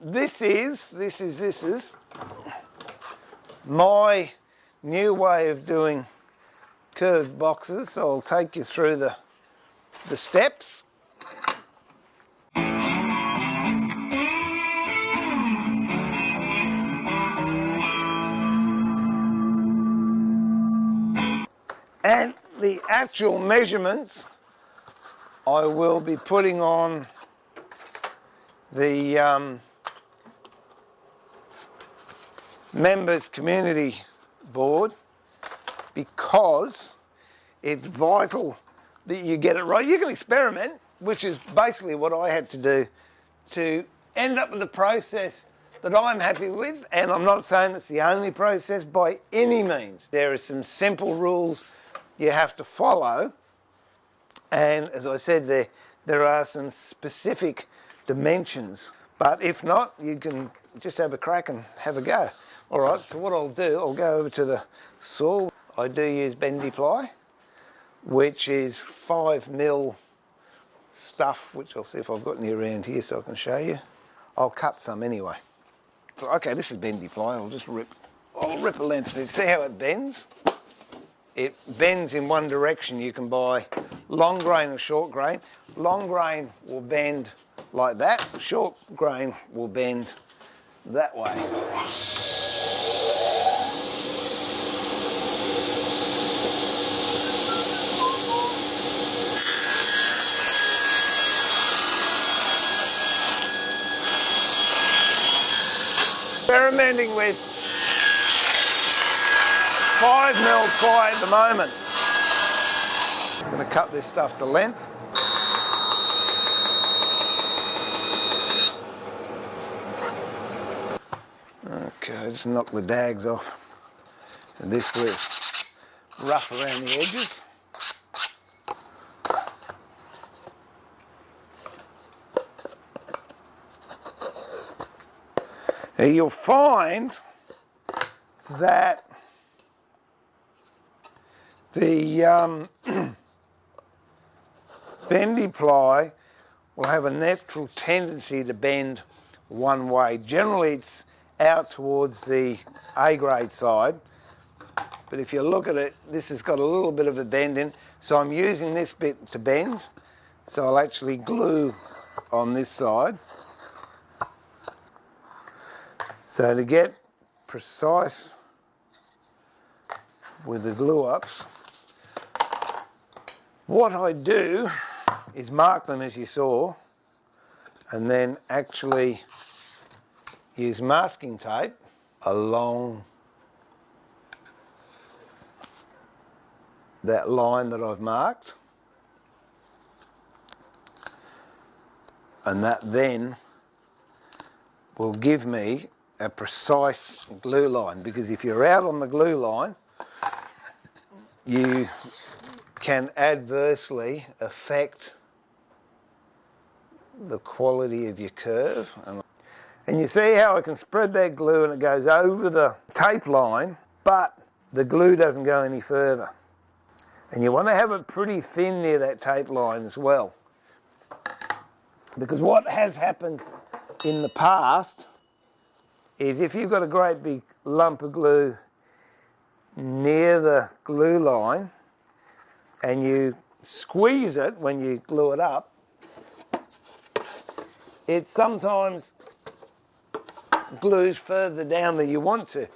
this is my new way of doing curved boxes. So I'll take you through the steps. And the actual measurements I will be putting on the members community board, because it's vital that you get it right. You can experiment, which is basically what I had to do to end up with a process that I'm happy with, and I'm not saying it's the only process by any means. There are some simple rules you have to follow, and as I said, there are some specific dimensions, but if not, you can just have a crack and have a go. All right, so what I'll do, I'll go over to the saw. I do use bendy ply, which is 5mm stuff, which I'll see if I've got any around here so I can show you. I'll cut some anyway. Okay, this is bendy ply. I'll rip a length of it. See how it bends? It bends in one direction. You can buy long grain or short grain. Long grain will bend like that. Short grain will bend that way. Experimenting with 5mm ply at the moment. I'm going to cut this stuff to length. Okay, just knock the dags off. And this will rough around the edges. Now you'll find that the bendy ply will have a natural tendency to bend one way. Generally it's out towards the A grade side, but if you look at it, this has got a little bit of a bend in, so I'm using this bit to bend, so I'll actually glue on this side. So to get precise with the glue ups, what I do is mark them as you saw, and then actually use masking tape along that line that I've marked, and that then will give me a precise glue line, because if you're out on the glue line, you can adversely affect the quality of your curve. And you see how I can spread that glue and it goes over the tape line, but the glue doesn't go any further. And you want to have it pretty thin near that tape line as well, because what has happened in the past is if you've got a great big lump of glue near the glue line and you squeeze it when you glue it up, it sometimes glues further down than you want to.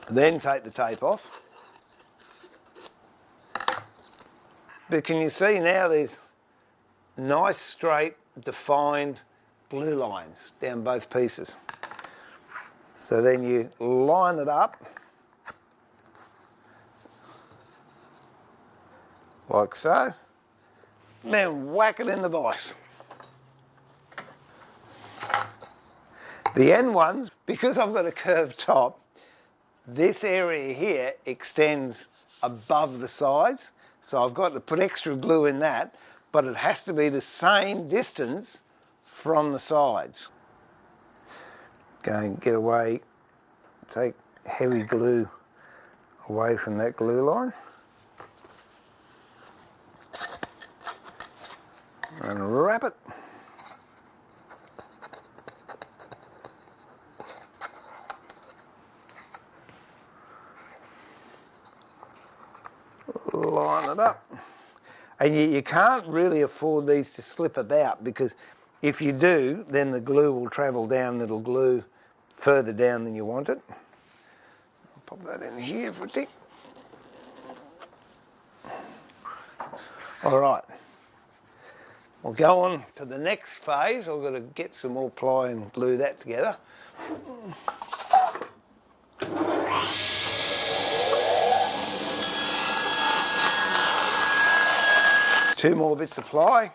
Then take the tape off. But can you see now there's nice, straight, defined glue lines down both pieces. So then you line it up like so, then whack it in the vise. The end ones, because I've got a curved top, this area here extends above the sides, so I've got to put extra glue in that, but it has to be the same distance from the sides. Go and get away, take heavy glue away from that glue line. And wrap it. line it up. And you can't really afford these to slip about, because if you do, then the glue will travel down, it'll glue further down than you want it. I'll pop that in here for a tick. All right, we'll go on to the next phase. I've got to get some more ply and glue that together. Two more bits of ply,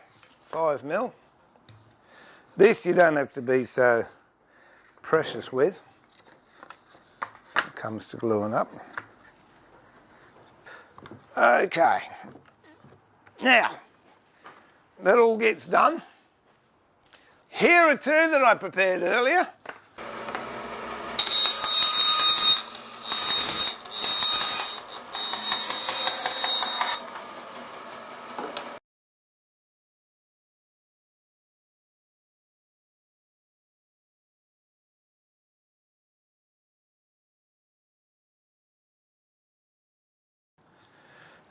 5mm. This you don't have to be so precious with when it comes to gluing up. Okay, now that all gets done. Here are two that I prepared earlier.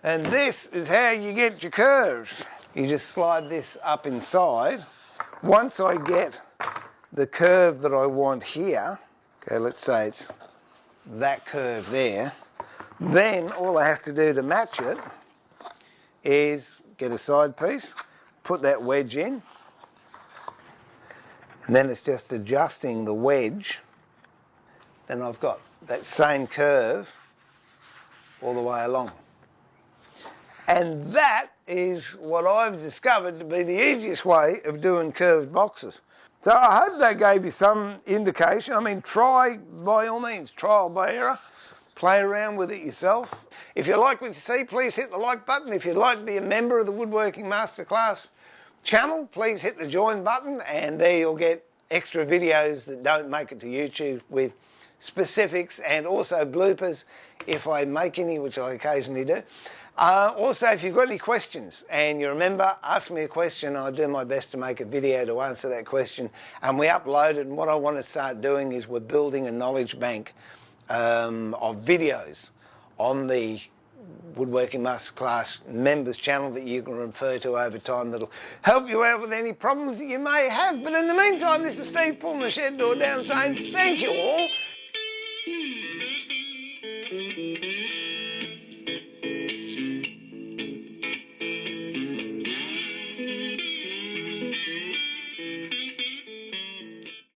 And this is how you get your curves. You just slide this up inside. Once I get the curve that I want here, okay, let's say it's that curve there, then all I have to do to match it is get a side piece, put that wedge in, and then it's just adjusting the wedge. Then I've got that same curve all the way along. And that is what I've discovered to be the easiest way of doing curved boxes. So I hope that gave you some indication. I mean, try, by all means, trial by error. Play around with it yourself. If you like what you see, please hit the like button. If you'd like to be a member of the Woodworking Masterclass channel, please hit the join button, and there you'll get extra videos that don't make it to YouTube with specifics and also bloopers if I make any, which I occasionally do. Also, if you've got any questions and you remember, ask me a question. I'll do my best to make a video to answer that question, and we upload it. And what I want to start doing is we're building a knowledge bank of videos on the Woodworking Masterclass members channel that you can refer to over time, that'll help you out with any problems that you may have. But in the meantime, this is Steve pulling the shed door down saying thank you all.